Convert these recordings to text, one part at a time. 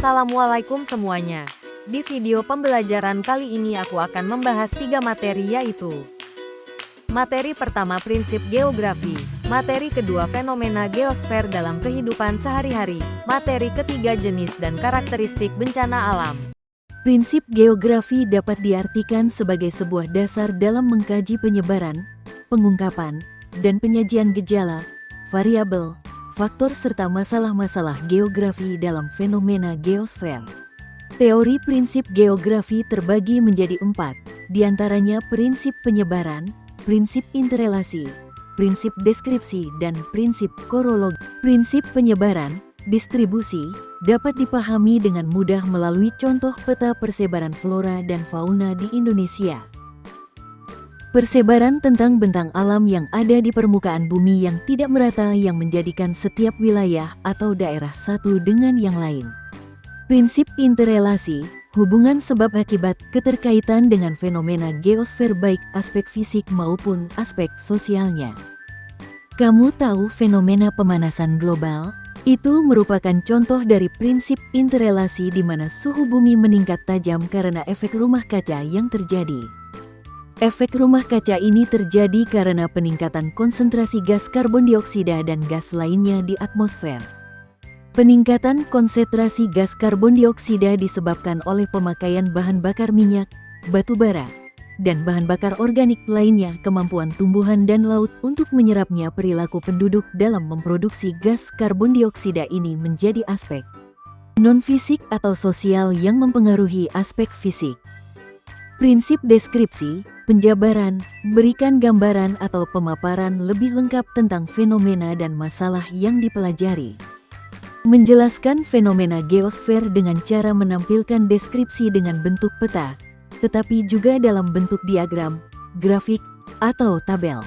Assalamualaikum semuanya. Di video pembelajaran kali ini aku akan membahas 3 materi, yaitu materi pertama prinsip geografi, materi kedua fenomena geosfer dalam kehidupan sehari-hari, materi ketiga jenis dan karakteristik bencana alam. Prinsip geografi dapat diartikan sebagai sebuah dasar dalam mengkaji penyebaran, pengungkapan, dan penyajian gejala, variabel, faktor serta masalah-masalah geografi dalam fenomena geosfer. Teori prinsip geografi terbagi menjadi 4, diantaranya prinsip penyebaran, prinsip interrelasi, prinsip deskripsi, dan prinsip korologi. Prinsip penyebaran, distribusi, dapat dipahami dengan mudah melalui contoh peta persebaran flora dan fauna di Indonesia. Persebaran tentang bentang alam yang ada di permukaan bumi yang tidak merata yang menjadikan setiap wilayah atau daerah satu dengan yang lain. Prinsip interrelasi, hubungan sebab akibat keterkaitan dengan fenomena geosfer baik aspek fisik maupun aspek sosialnya. Kamu tahu fenomena pemanasan global? Itu merupakan contoh dari prinsip interrelasi di mana suhu bumi meningkat tajam karena efek rumah kaca yang terjadi. Efek rumah kaca ini terjadi karena peningkatan konsentrasi gas karbon dioksida dan gas lainnya di atmosfer. Peningkatan konsentrasi gas karbon dioksida disebabkan oleh pemakaian bahan bakar minyak, batu bara, dan bahan bakar organik lainnya. Kemampuan tumbuhan dan laut untuk menyerapnya perilaku penduduk dalam memproduksi gas karbon dioksida ini menjadi aspek non-fisik atau sosial yang mempengaruhi aspek fisik. Prinsip deskripsi, penjabaran, berikan gambaran atau pemaparan lebih lengkap tentang fenomena dan masalah yang dipelajari. Menjelaskan fenomena geosfer dengan cara menampilkan deskripsi dengan bentuk peta, tetapi juga dalam bentuk diagram, grafik, atau tabel.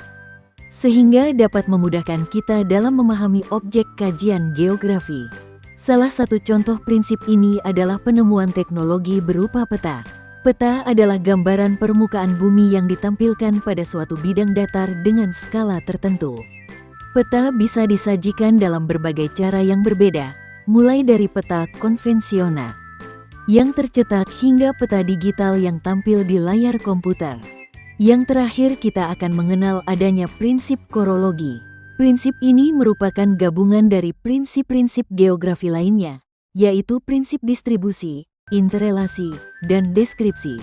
Sehingga dapat memudahkan kita dalam memahami objek kajian geografi. Salah satu contoh prinsip ini adalah penemuan teknologi berupa peta. Peta adalah gambaran permukaan bumi yang ditampilkan pada suatu bidang datar dengan skala tertentu. Peta bisa disajikan dalam berbagai cara yang berbeda, mulai dari peta konvensional yang tercetak hingga peta digital yang tampil di layar komputer. Yang terakhir kita akan mengenal adanya prinsip korologi. Prinsip ini merupakan gabungan dari prinsip-prinsip geografi lainnya, yaitu prinsip distribusi, interrelasi, dan deskripsi.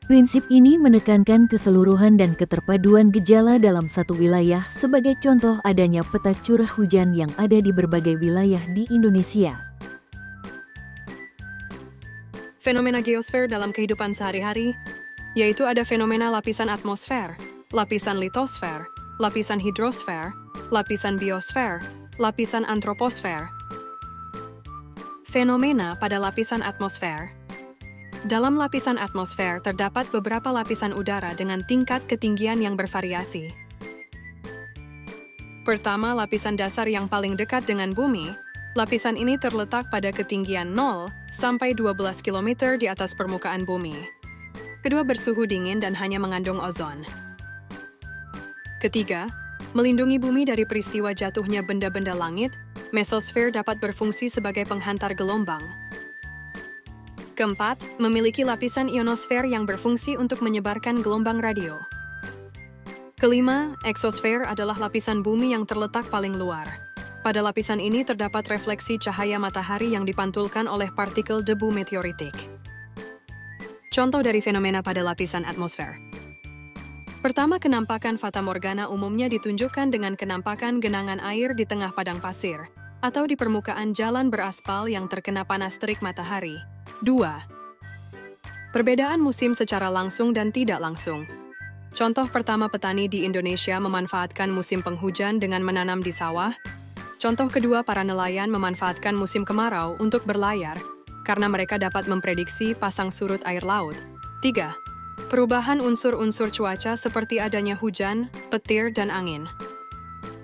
Prinsip ini menekankan keseluruhan dan keterpaduan gejala dalam satu wilayah. Sebagai contoh adanya peta curah hujan yang ada di berbagai wilayah di Indonesia. Fenomena geosfer dalam kehidupan sehari-hari, yaitu ada fenomena lapisan atmosfer, lapisan litosfer, lapisan hidrosfer, lapisan biosfer, lapisan antroposfer. Fenomena pada lapisan atmosfer. Dalam lapisan atmosfer terdapat beberapa lapisan udara dengan tingkat ketinggian yang bervariasi. Pertama, lapisan dasar yang paling dekat dengan bumi. Lapisan ini terletak pada ketinggian 0 sampai 12 km di atas permukaan bumi. Kedua, bersuhu dingin dan hanya mengandung ozon. Ketiga, melindungi bumi dari peristiwa jatuhnya benda-benda langit. Mesosfer dapat berfungsi sebagai penghantar gelombang. Keempat, memiliki lapisan ionosfer yang berfungsi untuk menyebarkan gelombang radio. Kelima, eksosfer adalah lapisan bumi yang terletak paling luar. Pada lapisan ini terdapat refleksi cahaya matahari yang dipantulkan oleh partikel debu meteoritik. Contoh dari fenomena pada lapisan atmosfer. Pertama, kenampakan fata morgana umumnya ditunjukkan dengan kenampakan genangan air di tengah padang pasir, atau di permukaan jalan beraspal yang terkena panas terik matahari. 2. Perbedaan musim secara langsung dan tidak langsung. Contoh pertama, petani di Indonesia memanfaatkan musim penghujan dengan menanam di sawah. Contoh kedua, para nelayan memanfaatkan musim kemarau untuk berlayar, karena mereka dapat memprediksi pasang surut air laut. 3. Perubahan unsur-unsur cuaca seperti adanya hujan, petir, dan angin.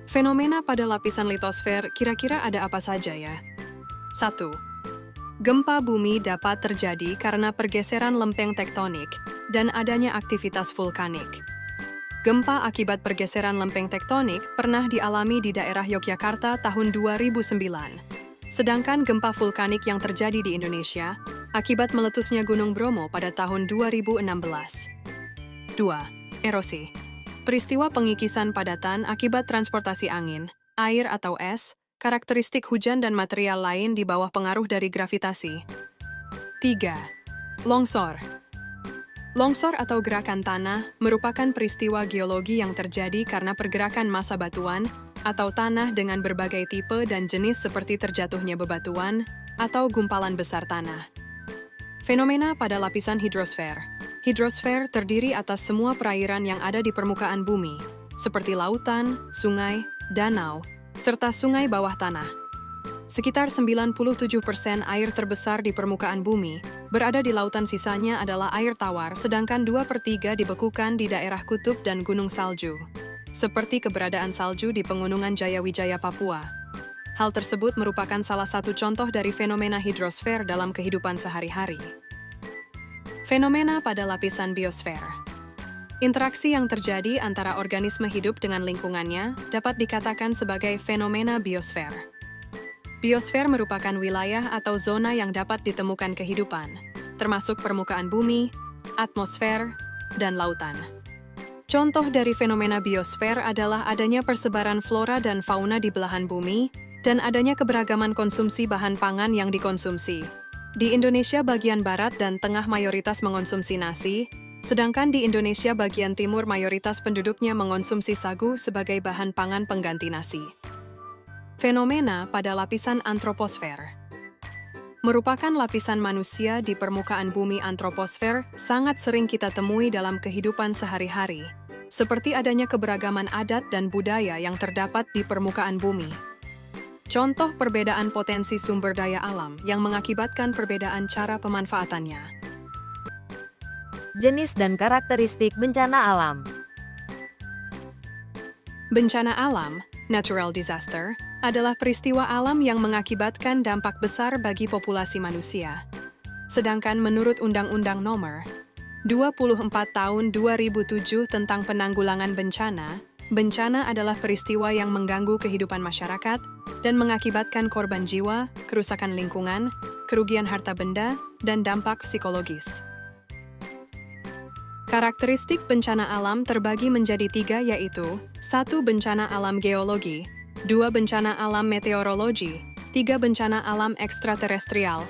Fenomena pada lapisan litosfer kira-kira ada apa saja ya? 1. Gempa bumi dapat terjadi karena pergeseran lempeng tektonik dan adanya aktivitas vulkanik. Gempa akibat pergeseran lempeng tektonik pernah dialami di daerah Yogyakarta tahun 2009. Sedangkan gempa vulkanik yang terjadi di Indonesia akibat meletusnya Gunung Bromo pada tahun 2016. 2. Erosi. Peristiwa pengikisan padatan akibat transportasi angin, air atau es, karakteristik hujan dan material lain di bawah pengaruh dari gravitasi. 3. Longsor. Longsor atau gerakan tanah merupakan peristiwa geologi yang terjadi karena pergerakan massa batuan atau tanah dengan berbagai tipe dan jenis seperti terjatuhnya bebatuan atau gumpalan besar tanah. Fenomena pada lapisan hidrosfer. Hidrosfer terdiri atas semua perairan yang ada di permukaan bumi, seperti lautan, sungai, danau, serta sungai bawah tanah. Sekitar 97% air terbesar di permukaan bumi berada di lautan, sisanya adalah air tawar, sedangkan 2/3 dibekukan di daerah kutub dan gunung salju, seperti keberadaan salju di Pegunungan Jayawijaya, Papua. Hal tersebut merupakan salah satu contoh dari fenomena hidrosfer dalam kehidupan sehari-hari. Fenomena pada lapisan biosfer. Interaksi yang terjadi antara organisme hidup dengan lingkungannya dapat dikatakan sebagai fenomena biosfer. Biosfer merupakan wilayah atau zona yang dapat ditemukan kehidupan, termasuk permukaan bumi, atmosfer, dan lautan. Contoh dari fenomena biosfer adalah adanya persebaran flora dan fauna di belahan bumi, dan adanya keberagaman konsumsi bahan pangan yang dikonsumsi. Di Indonesia bagian barat dan tengah mayoritas mengonsumsi nasi, sedangkan di Indonesia bagian timur mayoritas penduduknya mengonsumsi sagu sebagai bahan pangan pengganti nasi. Fenomena pada lapisan antroposfer. Merupakan lapisan manusia di permukaan bumi. Antroposfer sangat sering kita temui dalam kehidupan sehari-hari, seperti adanya keberagaman adat dan budaya yang terdapat di permukaan bumi. Contoh perbedaan potensi sumber daya alam yang mengakibatkan perbedaan cara pemanfaatannya. Jenis dan karakteristik bencana alam. Bencana alam, natural disaster, adalah peristiwa alam yang mengakibatkan dampak besar bagi populasi manusia. Sedangkan menurut Undang-Undang Nomor 24 Tahun 2007 tentang Penanggulangan Bencana, bencana adalah peristiwa yang mengganggu kehidupan masyarakat dan mengakibatkan korban jiwa, kerusakan lingkungan, kerugian harta benda, dan dampak psikologis. Karakteristik bencana alam terbagi menjadi 3, yaitu 1. Bencana alam geologi, 2. Bencana alam meteorologi, 3. Bencana alam ekstraterestrial.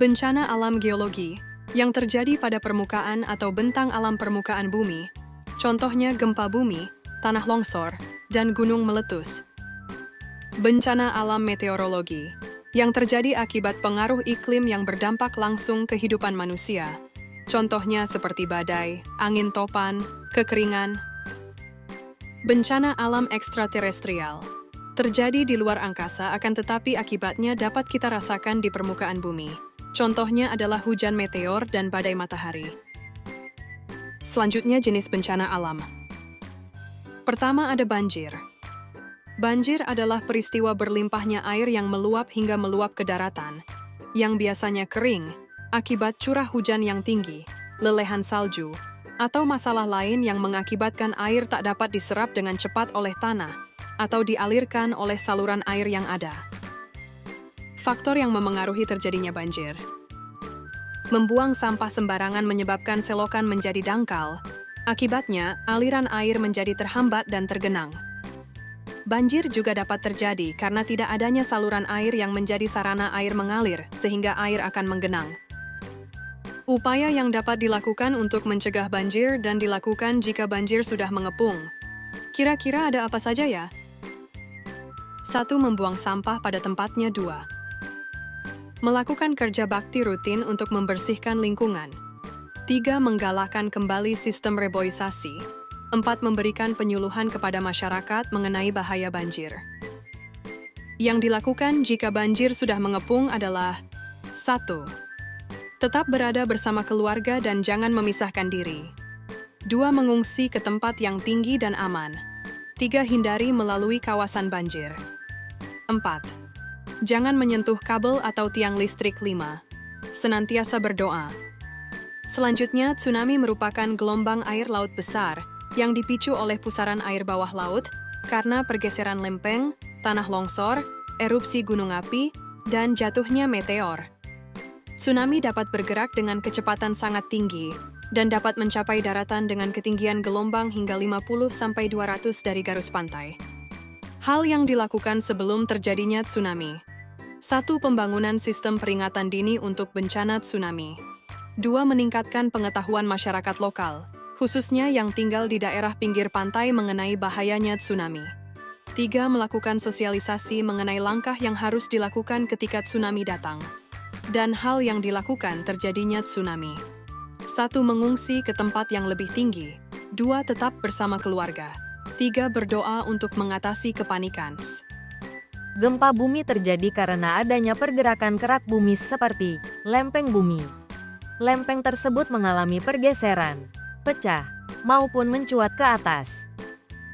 Bencana alam geologi yang terjadi pada permukaan atau bentang alam permukaan bumi, contohnya gempa bumi, tanah longsor, dan gunung meletus. Bencana alam meteorologi yang terjadi akibat pengaruh iklim yang berdampak langsung kehidupan manusia, contohnya seperti badai, angin topan, kekeringan. Bencana alam ekstraterestrial terjadi di luar angkasa, akan tetapi akibatnya dapat kita rasakan di permukaan bumi. Contohnya adalah hujan meteor dan badai matahari. Selanjutnya, jenis bencana alam. Pertama ada banjir. Banjir adalah peristiwa berlimpahnya air yang meluap hingga meluap ke daratan, yang biasanya kering akibat curah hujan yang tinggi, lelehan salju, atau masalah lain yang mengakibatkan air tak dapat diserap dengan cepat oleh tanah atau dialirkan oleh saluran air yang ada. Faktor yang memengaruhi terjadinya banjir. Membuang sampah sembarangan menyebabkan selokan menjadi dangkal. Akibatnya, aliran air menjadi terhambat dan tergenang. Banjir juga dapat terjadi karena tidak adanya saluran air yang menjadi sarana air mengalir, sehingga air akan menggenang. Upaya yang dapat dilakukan untuk mencegah banjir dan dilakukan jika banjir sudah mengepung. Kira-kira ada apa saja ya? 1. Membuang sampah pada tempatnya. 2. Melakukan kerja bakti rutin untuk membersihkan lingkungan. 3. Menggalakkan kembali sistem reboisasi. 4. Memberikan penyuluhan kepada masyarakat mengenai bahaya banjir. Yang dilakukan jika banjir sudah mengepung adalah 1. Tetap berada bersama keluarga dan jangan memisahkan diri. 2. Mengungsi ke tempat yang tinggi dan aman. 3. Hindari melalui kawasan banjir. 4. Jangan menyentuh kabel atau tiang listrik. 5. Senantiasa berdoa. Selanjutnya, tsunami merupakan gelombang air laut besar yang dipicu oleh pusaran air bawah laut karena pergeseran lempeng, tanah longsor, erupsi gunung api, dan jatuhnya meteor. Tsunami dapat bergerak dengan kecepatan sangat tinggi dan dapat mencapai daratan dengan ketinggian gelombang hingga 50-200 dari garis pantai. Hal yang dilakukan sebelum terjadinya tsunami. 1. Pembangunan sistem peringatan dini untuk bencana tsunami. 2. Meningkatkan pengetahuan masyarakat lokal, khususnya yang tinggal di daerah pinggir pantai mengenai bahayanya tsunami. 3. Melakukan sosialisasi mengenai langkah yang harus dilakukan ketika tsunami datang dan hal yang dilakukan terjadinya tsunami. 1. Mengungsi ke tempat yang lebih tinggi. 2. Tetap bersama keluarga. 3. Berdoa untuk mengatasi kepanikan. Gempa bumi terjadi karena adanya pergerakan kerak bumi seperti lempeng bumi. Lempeng tersebut mengalami pergeseran, pecah, maupun mencuat ke atas.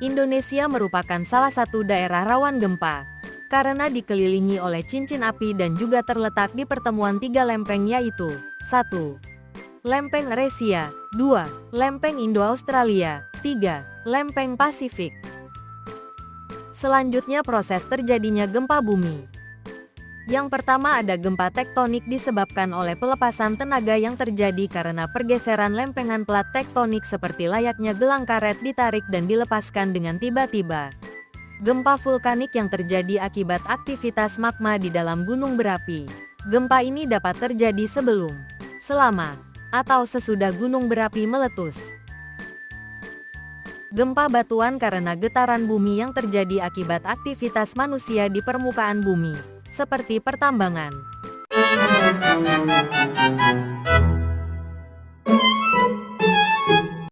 Indonesia merupakan salah satu daerah rawan gempa karena dikelilingi oleh cincin api dan juga terletak di pertemuan 3 lempeng yaitu 1. Lempeng Eurasia, 2. Lempeng Indo-Australia, 3. Lempeng Pasifik. Selanjutnya proses terjadinya gempa bumi. Yang pertama ada gempa tektonik disebabkan oleh pelepasan tenaga yang terjadi karena pergeseran lempengan plat tektonik seperti layaknya gelang karet ditarik dan dilepaskan dengan tiba-tiba. Gempa vulkanik yang terjadi akibat aktivitas magma di dalam gunung berapi. Gempa ini dapat terjadi sebelum, selama, atau sesudah gunung berapi meletus. Gempa batuan karena getaran bumi yang terjadi akibat aktivitas manusia di permukaan bumi, seperti pertambangan.